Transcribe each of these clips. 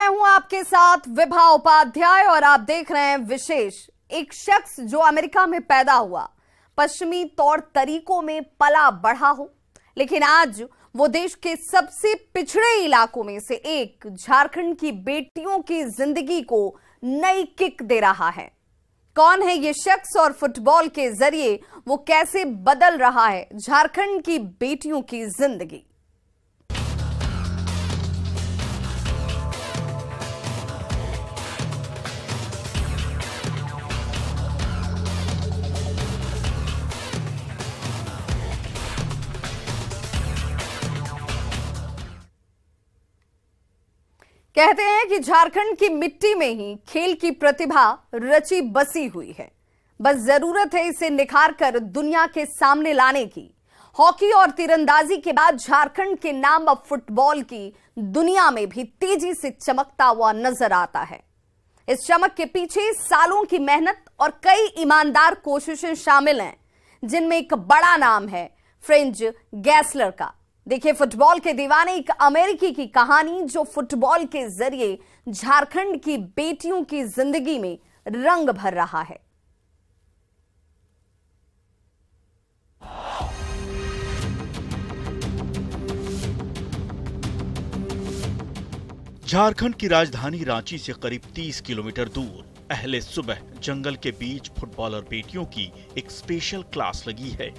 मैं हूं आपके साथ विभा उपाध्याय और आप देख रहे हैं विशेष। एक शख्स जो अमेरिका में पैदा हुआ, पश्चिमी तौर तरीकों में पला बढ़ा हो, लेकिन आज वो देश के सबसे पिछड़े इलाकों में से एक झारखंड की बेटियों की जिंदगी को नई किक दे रहा है। कौन है ये शख्स और फुटबॉल के जरिए वो कैसे बदल रहा है झारखंड की बेटियों की जिंदगी। कहते हैं कि झारखंड की मिट्टी में ही खेल की प्रतिभा रची बसी हुई है, बस जरूरत है इसे निखार कर दुनिया के सामने लाने की। हॉकी और तीरंदाजी के बाद झारखंड के नाम अब फुटबॉल की दुनिया में भी तेजी से चमकता हुआ नजर आता है। इस चमक के पीछे सालों की मेहनत और कई ईमानदार कोशिशें शामिल हैं, जिनमें एक बड़ा नाम है फ्रेंच गैसलर का। देखिए फुटबॉल के दीवाने एक अमेरिकी की कहानी, जो फुटबॉल के जरिए झारखंड की बेटियों की जिंदगी में रंग भर रहा है। झारखंड की राजधानी रांची से करीब 30 किलोमीटर दूर अहले सुबह जंगल के बीच फुटबॉलर बेटियों की एक स्पेशल क्लास लगी है।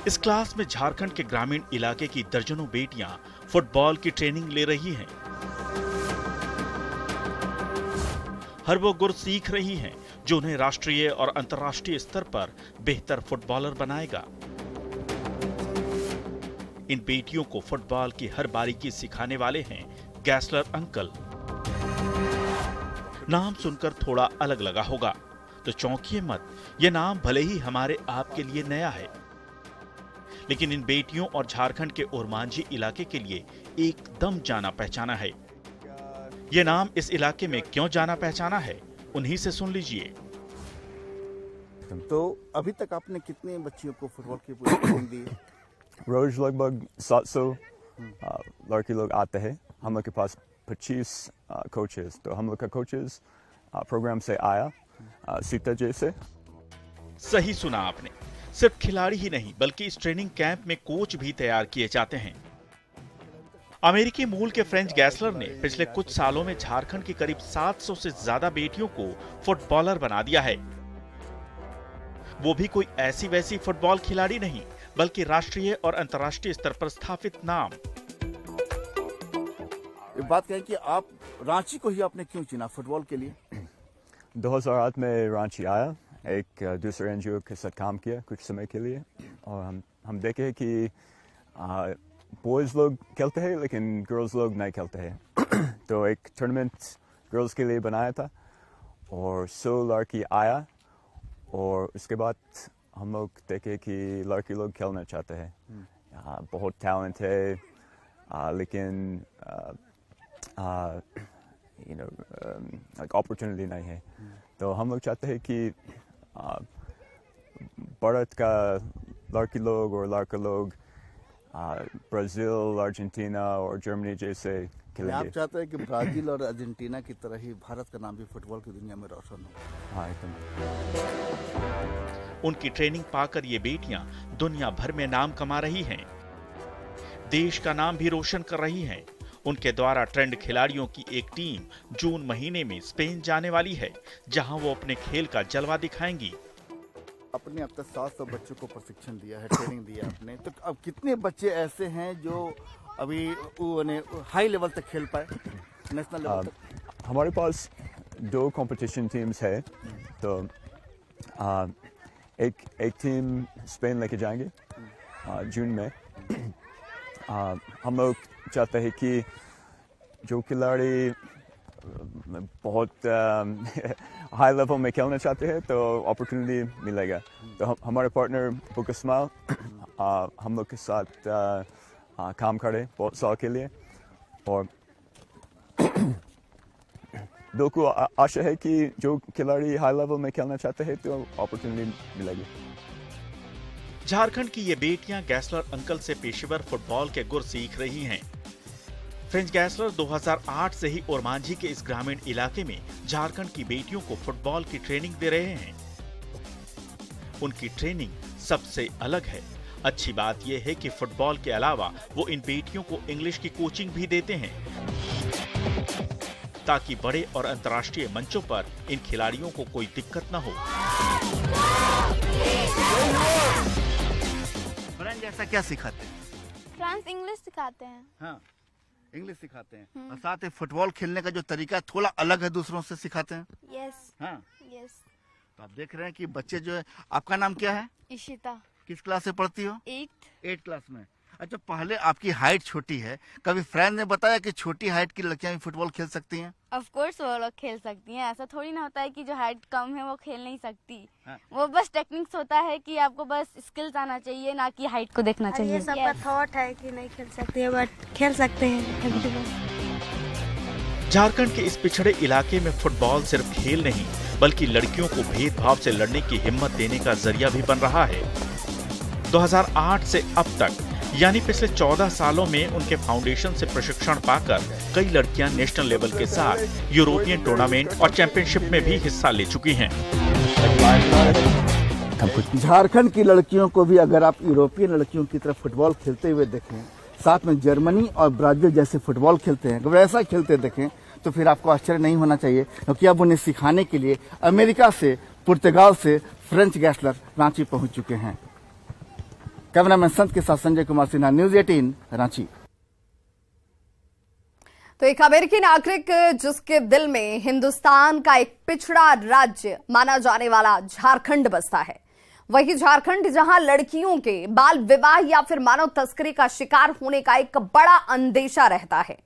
इस क्लास में झारखंड के ग्रामीण इलाके की दर्जनों बेटियां फुटबॉल की ट्रेनिंग ले रही हैं। हर वो गुर सीख रही हैं जो उन्हें राष्ट्रीय और अंतर्राष्ट्रीय स्तर पर बेहतर फुटबॉलर बनाएगा। इन बेटियों को फुटबॉल की हर बारीकी सिखाने वाले हैं गैसलर अंकल। नाम सुनकर थोड़ा अलग लगा होगा तो चौंकिए मत, यह नाम भले ही हमारे आपके लिए नया है, लेकिन इन बेटियों और झारखंड के ओरमांझी इलाके के लिए एकदम जाना पहचाना है। यह नाम इस इलाके में क्यों जाना पहचाना है, उन्हीं से सुन लीजिए। तो अभी तक आपने कितने बच्चियों को फुटबॉल की पूरी ट्रेनिंग दी है? रोज लगभग 700 लड़के लोग आते हैं। हम लोग के पास 25 कोचेस, तो हम लोग का कोचेस प्रोग्राम से आया सीताजी से। सही सुना आपने, सिर्फ खिलाड़ी ही नहीं बल्कि इस ट्रेनिंग कैंप में कोच भी तैयार किए जाते हैं। अमेरिकी मूल के फ्रेंच गैसलर ने पिछले कुछ सालों में झारखंड की करीब 700 से ज्यादा बेटियों को फुटबॉलर बना दिया है। वो भी कोई ऐसी वैसी फुटबॉल खिलाड़ी नहीं, बल्कि राष्ट्रीय और अंतर्राष्ट्रीय स्तर पर स्थापित नाम। ये बात कहें कि आप रांची को ही आपने क्यों चुना फुटबॉल के लिए? 2008 में रांची आया, एक दूसरे एनजीओ के साथ काम किया कुछ समय के लिए, और हम देखे कि बॉयज लोग खेलते हैं लेकिन गर्ल्स लोग नहीं खेलते हैं। तो एक टूर्नामेंट गर्ल्स के लिए बनाया था और 100 लड़की आया, और उसके बाद हम लोग देखे कि लड़की लोग खेलना चाहते हैं। बहुत टैलेंट है, लेकिन अपॉर्चुनिटी नहीं है। तो हम लोग चाहते हैं कि भारत का लड़की लोग और लड़का लोग ब्राजील, अर्जेंटीना और जर्मनी जैसे खेलेंगे। आप चाहते हैं कि ब्राजील और अर्जेंटीना की तरह ही भारत का नाम भी फुटबॉल की दुनिया में रोशन हो? हाँ, एकदम। उनकी ट्रेनिंग पाकर ये बेटियां दुनिया भर में नाम कमा रही हैं, देश का नाम भी रोशन कर रही हैं। उनके द्वारा ट्रेंड खिलाड़ियों की एक टीम जून महीने में स्पेन जाने वाली है, जहां वो अपने खेल का जलवा दिखाएंगी। आपने अब तक 700 बच्चों को प्रशिक्षण दिया है, ट्रेनिंग दिया आपने, तो अब कितने बच्चे ऐसे हैं जो अभी हाई लेवल तक खेल पाए, नेशनल लेवल तक? हमारे पास 2 कंपटीशन टीम्स है। तो एक टीम स्पेन लेके जाएंगे जून में। हम लोग चाहते हैं कि जो खिलाड़ी बहुत हाई लेवल में खेलना चाहते हैं तो अपॉर्चुनिटी मिलेगा। तो हमारे पार्टनर बुक स्माइल हम लोग के साथ काम करे बहुत साल के लिए, और दो को आशा है कि जो खिलाड़ी हाई लेवल में खेलना चाहते हैं तो अपॉर्चुनिटी मिलेगी। झारखंड की ये बेटियां गैसलर अंकल से पेशेवर फुटबॉल के गुर सीख रही हैं। फ्रेंच गैसलर 2008 से ही ओरमांझी के इस ग्रामीण इलाके में झारखंड की बेटियों को फुटबॉल की ट्रेनिंग दे रहे हैं। उनकी ट्रेनिंग सबसे अलग है। अच्छी बात यह है कि फुटबॉल के अलावा वो इन बेटियों को इंग्लिश की कोचिंग भी देते हैं, ताकि बड़े और अंतर्राष्ट्रीय मंचों पर इन खिलाड़ियों को कोई दिक्कत न हो। फ्रेंच ऐसा क्या सिखाते हैं? फ्रांस इंग्लिश सिखाते हैं। हाँ, इंग्लिश सिखाते हैं और साथ ही फुटबॉल खेलने का जो तरीका थोड़ा अलग है, दूसरों से सिखाते हैं। यस। हाँ, यस। तो आप देख रहे हैं कि बच्चे जो है, आपका नाम क्या है? इशिता। किस क्लास से पढ़ती हो? 8th क्लास में। अच्छा, पहले आपकी हाइट छोटी है, कभी फ्रेंड ने बताया कि छोटी हाइट की लड़कियां भी फुटबॉल खेल सकती हैं? ऑफ कोर्स वो लोग खेल सकती हैं। ऐसा थोड़ी ना होता है कि जो हाइट कम है वो खेल नहीं सकती। हाँ। वो बस टेक्निक्स होता है कि आपको बस स्किल्स आना चाहिए, ना कि हाइट को देखना चाहिए। ये सबका थॉट है कि नहीं खेल सकते हैं, बट खेल सकते हैं। झारखंड के इस पिछड़े इलाके में फुटबॉल सिर्फ खेल नहीं, बल्कि लड़कियों को भेदभाव से लड़ने की हिम्मत देने का जरिया भी बन रहा है। 2008 से अब तक यानी पिछले 14 सालों में उनके फाउंडेशन से प्रशिक्षण पाकर कई लड़कियां नेशनल लेवल के साथ यूरोपियन टूर्नामेंट और चैंपियनशिप में भी हिस्सा ले चुकी हैं। झारखंड की लड़कियों को भी अगर आप यूरोपियन लड़कियों की तरफ फुटबॉल खेलते हुए देखें, साथ में जर्मनी और ब्राजील जैसे फुटबॉल खेलते हैं, अगर ऐसा खेलते देखें तो फिर आपको आश्चर्य नहीं होना चाहिए, क्योंकि अब उन्हें सिखाने के लिए अमेरिका से, पुर्तगाल से फ्रेंच गैसलर रांची पहुंच चुके हैं। कैमरामैन संत के साथ संजय कुमार सिन्हा, न्यूज़ 18 रांची। तो एक अमेरिकी नागरिक जिसके दिल में हिंदुस्तान का एक पिछड़ा राज्य माना जाने वाला झारखंड बसता है, वही झारखंड जहां लड़कियों के बाल विवाह या फिर मानव तस्करी का शिकार होने का एक बड़ा अंदेशा रहता है,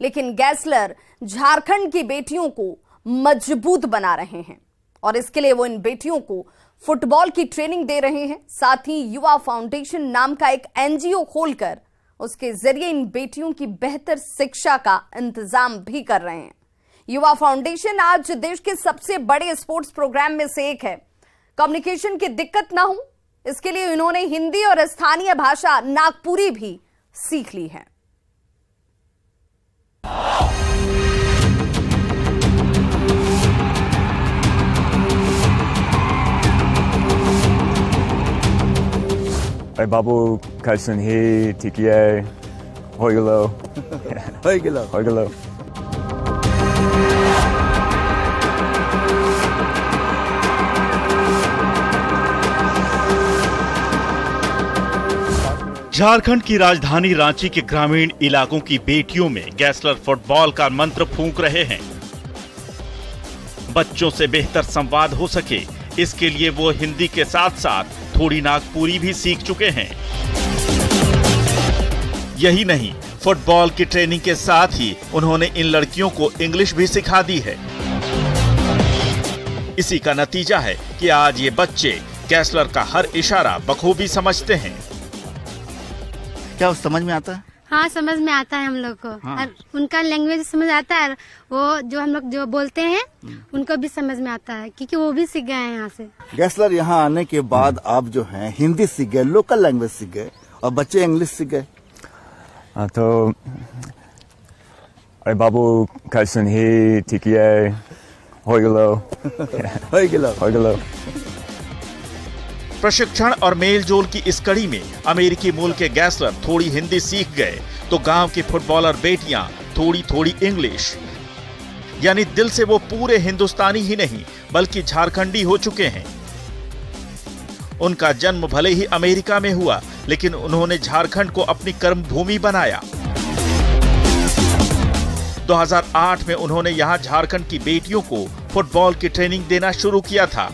लेकिन गैसलर झारखंड की बेटियों को मजबूत बना रहे हैं और इसके लिए वो इन बेटियों को फुटबॉल की ट्रेनिंग दे रहे हैं। साथ ही युवा फाउंडेशन नाम का एक एनजीओ खोलकर उसके जरिए इन बेटियों की बेहतर शिक्षा का इंतजाम भी कर रहे हैं। युवा फाउंडेशन आज देश के सबसे बड़े स्पोर्ट्स प्रोग्राम में से एक है। कम्युनिकेशन की दिक्कत ना हो, इसके लिए इन्होंने हिंदी और स्थानीय भाषा नागपुरी भी सीख ली है। Hey Babu, Kaisun He, Tikie, Hoigalo. Hoigalo. Hoigalo. Jharkhand की राजधानी रांची के ग्रामीण इलाकों की बेटियों में गैसलर फुटबॉल का मंत्र फूंक रहे हैं। बच्चों से बेहतर संवाद हो सके, इसके लिए वो हिंदी के साथ साथ थोड़ी नागपुरी भी सीख चुके हैं। यही नहीं, फुटबॉल की ट्रेनिंग के साथ ही उन्होंने इन लड़कियों को इंग्लिश भी सिखा दी है। इसी का नतीजा है कि आज ये बच्चे गैसलर का हर इशारा बखूबी समझते हैं। क्या समझ में आता है? हाँ, समझ में आता है हम लोग को। हाँ। और उनका लैंग्वेज समझ आता है, वो जो हम लोग जो बोलते हैं उनको भी समझ में आता है, क्योंकि वो भी सीख गए हैं यहाँ से। गैसलर यहाँ आने के बाद आप जो हैं हिंदी सीख गए, लोकल लैंग्वेज सीख गए और बच्चे इंग्लिश सीख गए। तो Hey Babu, Kaisun He, Tikie, Hoigalo. Hoigalo. Hoigalo. प्रशिक्षण और मेलजोल की इस कड़ी में अमेरिकी मूल के गैसलर थोड़ी हिंदी सीख गए तो गांव की फुटबॉलर बेटियां थोड़ी थोड़ी इंग्लिश। यानी दिल से वो पूरे हिंदुस्तानी ही नहीं बल्कि झारखंडी हो चुके हैं। उनका जन्म भले ही अमेरिका में हुआ, लेकिन उन्होंने झारखंड को अपनी कर्मभूमि बनाया। 2008 में उन्होंने यहां झारखंड की बेटियों को फुटबॉल की ट्रेनिंग देना शुरू किया था।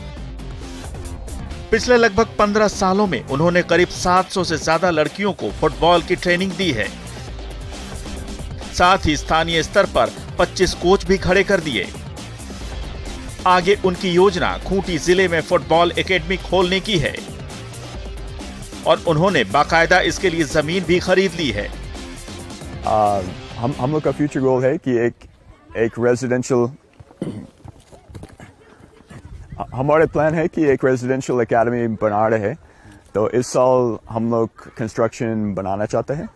पिछले लगभग 15 सालों में उन्होंने करीब 700 से ज्यादा लड़कियों को फुटबॉल की ट्रेनिंग दी है। साथ ही स्थानीय स्तर पर 25 कोच भी खड़े कर दिए। आगे उनकी योजना खूंटी जिले में फुटबॉल एकेडमी खोलने की है और उन्होंने बाकायदा इसके लिए जमीन भी खरीद ली है। हम लोग का फ्यूचर गोल है कि एक रेजिडेंशियल हमारे प्लान है कि एक रेजिडेंशियल एकेडमी बना रहे हैं। तो इस साल हम लोग कंस्ट्रक्शन बनाना चाहते हैं,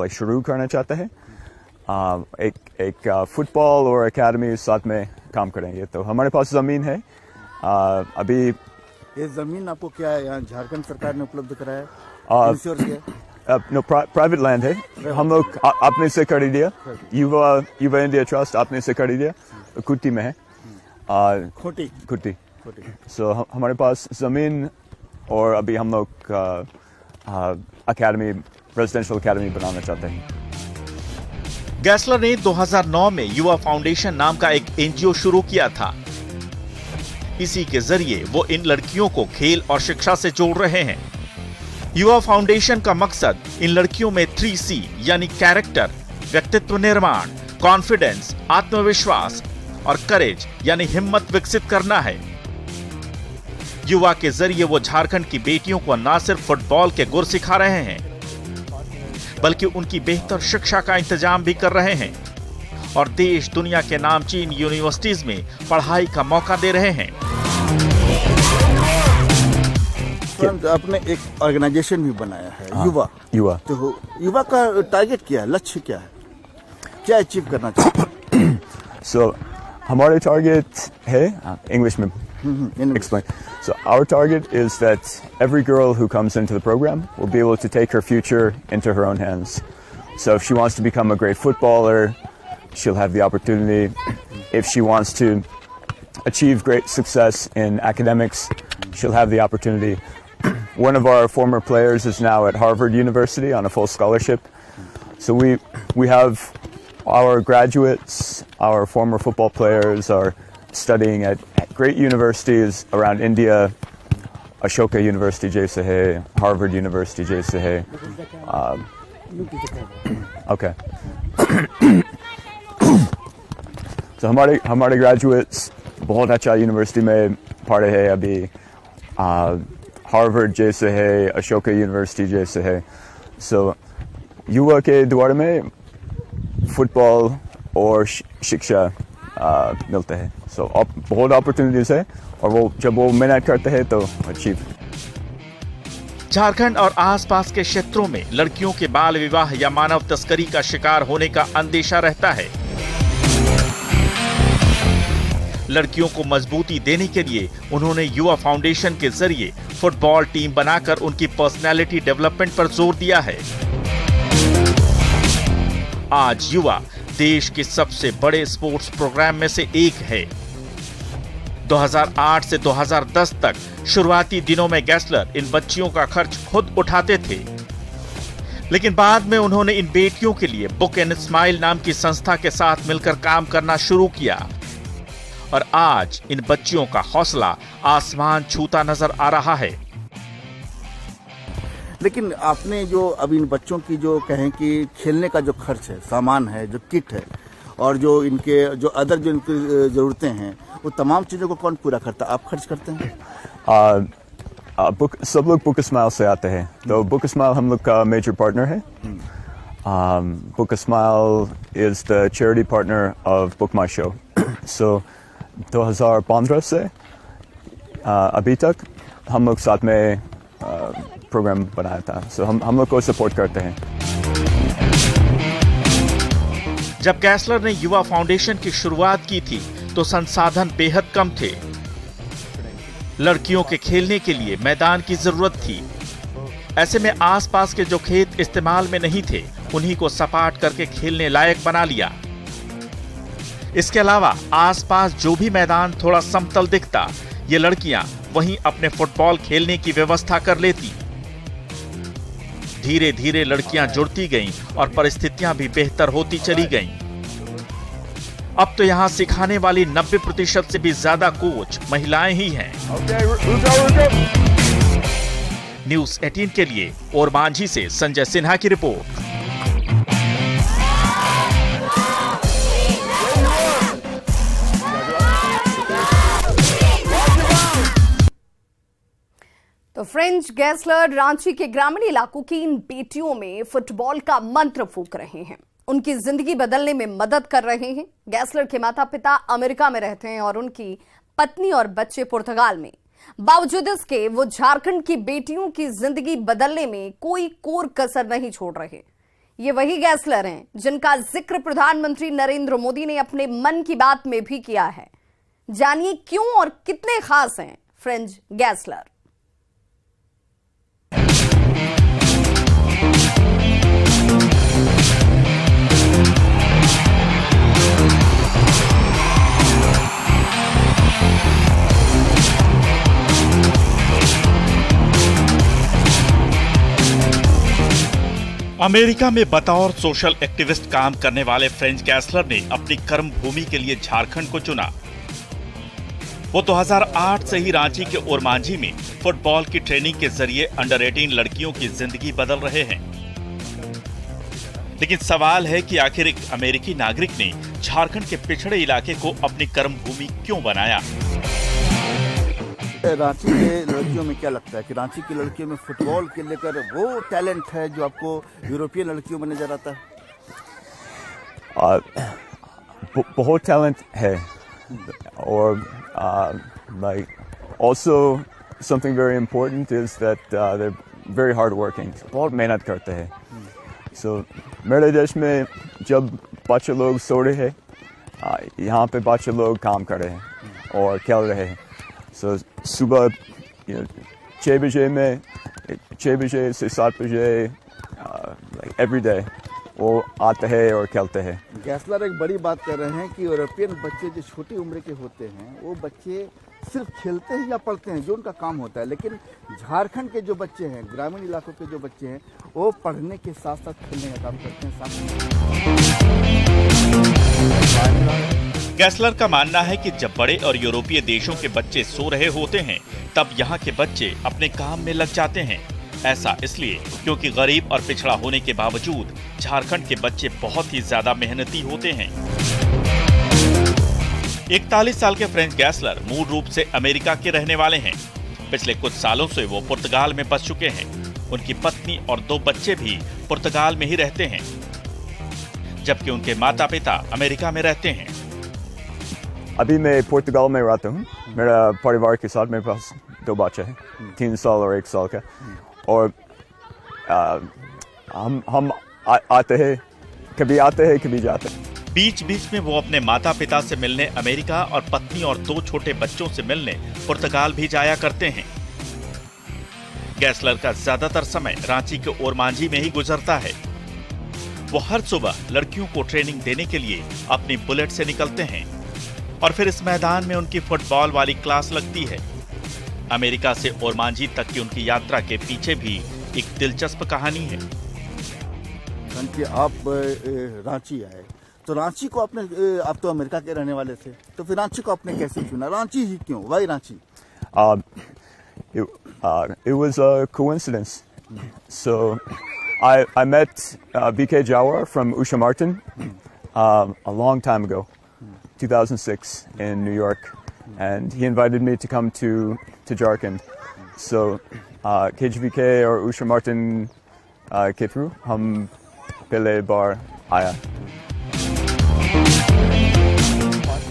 शुरू करना चाहते हैं। एक फुटबॉल और एकेडमी साथ में काम करेंगे। तो हमारे पास ज़मीन है अभी। ये ज़मीन आपको क्या है यहाँ झारखंड सरकार ने उपलब्ध कराया है? इंश्योर किया? नो, प्राइवेट लैंड है। हम लोग आपने से खरीद दिया, युवा इंडिया ट्रस्ट आपने से खरीद दिया, कुट्टी में है। खुट्टी। सो हमारे पास ज़मीन और अभी हम लोग एकेडमी, रेजिडेंशियल एकेडमी बनाना चाहते हैं। गैसलर ने 2009 में युवा फाउंडेशन नाम का एक एनजीओ शुरू किया था। इसी के जरिए वो इन लड़कियों को खेल और शिक्षा से जोड़ रहे हैं। युवा फाउंडेशन का मकसद इन लड़कियों में 3C यानी कैरेक्टर, व्यक्तित्व निर्माण, कॉन्फिडेंस, आत्मविश्वास और करेज यानी हिम्मत विकसित करना है। युवा के जरिए वो झारखंड की बेटियों को न सिर्फ फुटबॉल के गुर सिखा रहे हैं, बल्कि उनकी बेहतर शिक्षा का इंतजाम भी कर रहे हैं और देश दुनिया के नामचीन यूनिवर्सिटीज में पढ़ाई का मौका दे रहे हैं। आपने एक ऑर्गेनाइजेशन भी बनाया है, युवा। तो युवा का टारगेट क्या है, लक्ष्य क्या है, क्या अचीव करना चाहते हैं? सो हमारे टारगेट है, इंग्लिश में explain. So our target is that every girl who comes into the program will be able to take her future into her own hands. So if she wants to become a great footballer, she'll have the opportunity. If she wants to achieve great success in academics, she'll have the opportunity. One of our former players is now at Harvard University on a full scholarship. So we have our graduates, our former football players are studying at great universities around India. Ashoka University जैसे है, Harvard University जैसे है। Okay. So हमारे graduates बहुत अच्छा university में पढ़े हैं अभी। Harvard जैसे है, Ashoka University जैसे है। So युवा के द्वार में फुटबॉल और शिक्षा मिलते हैं। So बहुत अपॉर्चुनिटीज है और वो जब वो मेहनत करते हैं तो अचीव। झारखंड और आसपास के क्षेत्रों में लड़कियों के बाल विवाह या मानव तस्करी का शिकार होने का अंदेशा रहता है। लड़कियों को मजबूती देने के लिए उन्होंने युवा फाउंडेशन के जरिए फुटबॉल टीम बनाकर उनकी पर्सनैलिटी डेवलपमेंट पर जोर दिया है। आज युवा देश के सबसे बड़े स्पोर्ट्स प्रोग्राम में से एक है। 2008 से 2010 तक शुरुआती दिनों में गैसलर इन बच्चियों का खर्च खुद उठाते थे, लेकिन बाद में उन्होंने इन बेटियों के लिए बुक एंड स्माइल नाम की संस्था के साथ मिलकर काम करना शुरू किया और आज इन बच्चियों का हौसला आसमान छूता नजर आ रहा है। लेकिन आपने जो अब इन बच्चों की जो कहें कि खेलने का जो खर्च है, सामान है, जो किट है और जो इनके जो अदर जो इनकी ज़रूरतें हैं, वो तमाम चीज़ों को कौन पूरा करता है? आप खर्च करते हैं? सब लोग बुक स्माइल से आते हैं। तो बुक स्माइल हम लोग का मेजर पार्टनर है। Book smile is the charity partner of book my show. So 2015 से अभी तक हम लोग साथ में प्रोग्राम बनाया था। सो हम लोग को सपोर्ट करते हैं। जब गैसलर ने युवा फाउंडेशन की शुरुआत की थी तो संसाधन बेहद कम थे। लड़कियों के खेलने के लिए मैदान की जरूरत थी। ऐसे में आसपास के जो खेत इस्तेमाल में नहीं थे उन्हीं को सपाट करके खेलने लायक बना लिया। इसके अलावा आसपास जो भी मैदान थोड़ा समतल दिखता, ये लड़कियां वहीं अपने फुटबॉल खेलने की व्यवस्था कर लेती। धीरे धीरे लड़कियां जुड़ती गईं और परिस्थितियां भी बेहतर होती चली गईं। अब तो यहां सिखाने वाली 90% से भी ज्यादा कोच महिलाएं ही हैं। न्यूज़ 18 के लिए और मांझी से संजय सिन्हा की रिपोर्ट। तो फ्रेंच गैसलर रांची के ग्रामीण इलाकों की इन बेटियों में फुटबॉल का मंत्र फूंक रहे हैं, उनकी जिंदगी बदलने में मदद कर रहे हैं। गैसलर के माता पिता अमेरिका में रहते हैं और उनकी पत्नी और बच्चे पुर्तगाल में। बावजूद इसके वो झारखंड की बेटियों की जिंदगी बदलने में कोई कोर कसर नहीं छोड़ रहे। ये वही गैसलर हैं जिनका जिक्र प्रधानमंत्री नरेंद्र मोदी ने अपने मन की बात में भी किया है। जानिए क्यों और कितने खास हैं फ्रेंच गैसलर। अमेरिका में बतौर सोशल एक्टिविस्ट काम करने वाले फ्रेंच गैसलर ने अपनी कर्म भूमि के लिए झारखंड को चुना। वो 2008 से ही रांची के ओरमांझी में फुटबॉल की ट्रेनिंग के जरिए अंडर 18 लड़कियों की जिंदगी बदल रहे हैं। लेकिन सवाल है कि आखिर एक अमेरिकी नागरिक ने झारखंड के पिछड़े इलाके को अपनी कर्म भूमि क्यों बनाया। रांची के लड़कियों में क्या लगता है कि रांची की लड़कियों में फुटबॉल के लेकर वो टैलेंट है जो आपको यूरोपियन लड़कियों में नजर आता है? बहुत टैलेंट है और like also something very important is that they're very hard working, बहुत मेहनत करते हैं। So मेरे देश में जब बच्चे लोग सो रहे हैं, यहाँ पे बच्चे लोग काम कर रहे हैं और खेल रहे हैं। So सुबह 6 बजे से 7 बजे like every day वो आते हैं और खेलते हैं। गैसलर एक बड़ी बात कर रहे हैं कि यूरोपियन बच्चे जो छोटी उम्र के होते हैं वो बच्चे सिर्फ खेलते हैं या पढ़ते हैं, जो उनका काम होता है। लेकिन झारखंड के जो बच्चे हैं, ग्रामीण इलाकों के जो बच्चे हैं, वो पढ़ने के साथ साथ खेलने का काम करते हैं। गैसलर का मानना है कि जब बड़े और यूरोपीय देशों के बच्चे सो रहे होते हैं तब यहाँ के बच्चे अपने काम में लग जाते हैं। ऐसा इसलिए क्योंकि गरीब और पिछड़ा होने के बावजूद झारखंड के बच्चे बहुत ही ज्यादा मेहनती होते हैं। 41 साल के फ्रेंच गैसलर मूल रूप से अमेरिका के रहने वाले हैं। पिछले कुछ सालों से वो पुर्तगाल में बस चुके हैं। उनकी पत्नी और 2 बच्चे भी पुर्तगाल में ही रहते हैं, जबकि उनके माता पिता अमेरिका में रहते हैं। अभी मैं पुर्तगाल में रहता हूँ। मेरा परिवार के साथ मेरे पास 2 बच्चे हैं, 3 साल और 1 साल का। और हम आते हैं, कभी जाते हैं। बीच बीच में वो अपने माता पिता से मिलने अमेरिका और पत्नी और 2 छोटे बच्चों से मिलने पुर्तगाल भी जाया करते हैं। गैसलर का ज्यादातर समय रांची के ओरमांझी में ही गुजरता है। वो हर सुबह लड़कियों को ट्रेनिंग देने के लिए अपनी बुलेट से निकलते हैं और फिर इस मैदान में उनकी फुटबॉल वाली क्लास लगती है। अमेरिका से ओरमांझी तक की उनकी यात्रा के पीछे भी एक दिलचस्प कहानी है। आप रांची आए तो रांची को आपने, आप तो अमेरिका के रहने वाले थे, तो फिर रांची को आपने कैसे चुना? रांची ही क्यों? Why Ranchi? It was a coincidence. So I met BK Jawar from Usha Martin a long time ago, 2006 in New York, and he invited me to come to Jharkhand. So KGVK और Usha Martin के through हम पहले बार आया।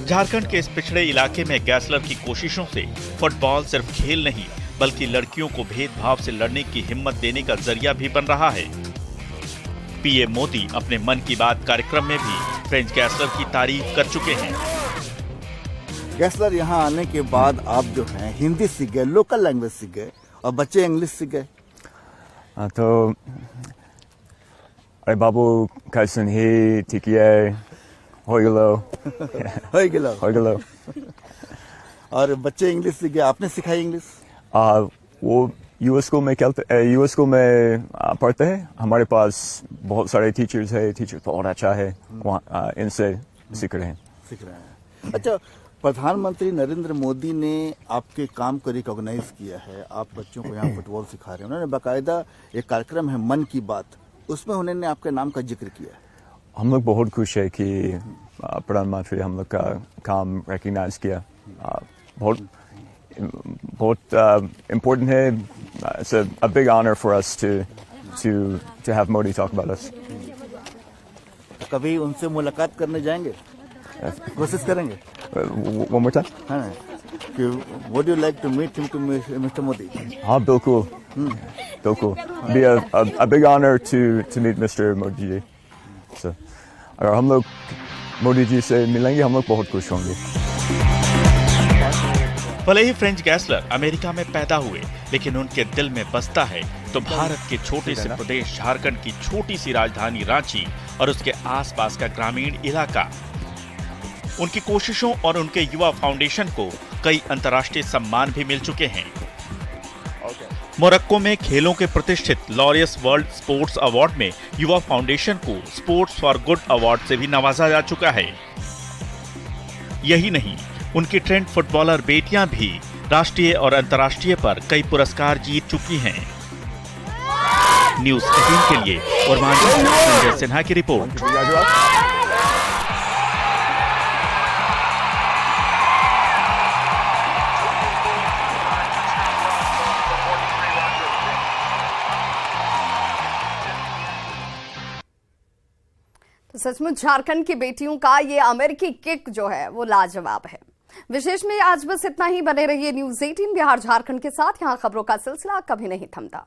झारखंड के इस पिछड़े इलाके में गैसलर की कोशिशों से फुटबॉल सिर्फ खेल नहीं बल्कि लड़कियों को भेदभाव से लड़ने की हिम्मत देने का जरिया भी बन रहा है। पीएम मोदी अपने मन की बात कार्यक्रम में भी फ्रेंच गैसलर की तारीफ कर चुके हैं। गैसलर यहाँ आने के बाद आप जो हैं हिंदी सीख गए, लोकल लैंग्वेज सीख गए और बच्चे इंग्लिश सीख गए। तो अरे बाबू कैसन ही ठीक है, हो गलो और बच्चे इंग्लिश सीख गए, आपने सिखाई इंग्लिश? वो यूएस स्कूल में पढ़ते हैं। हमारे पास बहुत सारे टीचर्स हैं, टीचर बहुत अच्छा है, वहाँ इनसे सीख रहे हैं। अच्छा, प्रधानमंत्री नरेंद्र मोदी ने आपके काम को रिकॉग्नाइज किया है, आप बच्चों को यहाँ फुटबॉल सिखा रहे हैं। उन्होंने बाकायदा एक कार्यक्रम है मन की बात, उसमें उन्होंने आपके नाम का जिक्र किया है। हम लोग बहुत खुश है कि प्रधानमंत्री हम लोग का काम रिकॉग्नाइज किया। बहुत important है। It's a big honor for us to have Modi talk about us. कभी उनसे मुलाकात करने जाएंगे? कोशिश करेंगे? One more time? हाँ, Would you like to meet him, to Mr. Modi? हाँ बिल्कुल बिल्कुल be a big honor to meet Mr. Modi ji. So अगर हम लोग मोदी जी से मिलेंगे हम लोग बहुत खुश होंगे. भले ही फ्रेंच गैसलर अमेरिका में पैदा हुए, लेकिन उनके दिल में बसता है तो भारत के छोटे से प्रदेश झारखंड की छोटी सी राजधानी रांची और उसके आसपास का ग्रामीण इलाका. उनकी कोशिशों और उनके युवा फाउंडेशन को कई अंतर्राष्ट्रीय सम्मान भी मिल चुके हैं. मोरक्को में खेलों के प्रतिष्ठित लॉरियस वर्ल्ड स्पोर्ट्स अवार्ड में युवा फाउंडेशन को स्पोर्ट्स फॉर गुड अवार्ड से भी नवाजा जा चुका है. यही नहीं, उनकी ट्रेंड फुटबॉलर बेटियां भी राष्ट्रीय और अंतर्राष्ट्रीय पर कई पुरस्कार जीत चुकी हैं. न्यूज़ 18 के लिए संजय सिन्हा की रिपोर्ट. सचमुच झारखंड की बेटियों का ये अमेरिकी किक जो है वो लाजवाब है. विशेष में आज बस इतना ही. बने रहिए न्यूज़ 18 बिहार झारखंड के साथ. यहां खबरों का सिलसिला कभी नहीं थमता.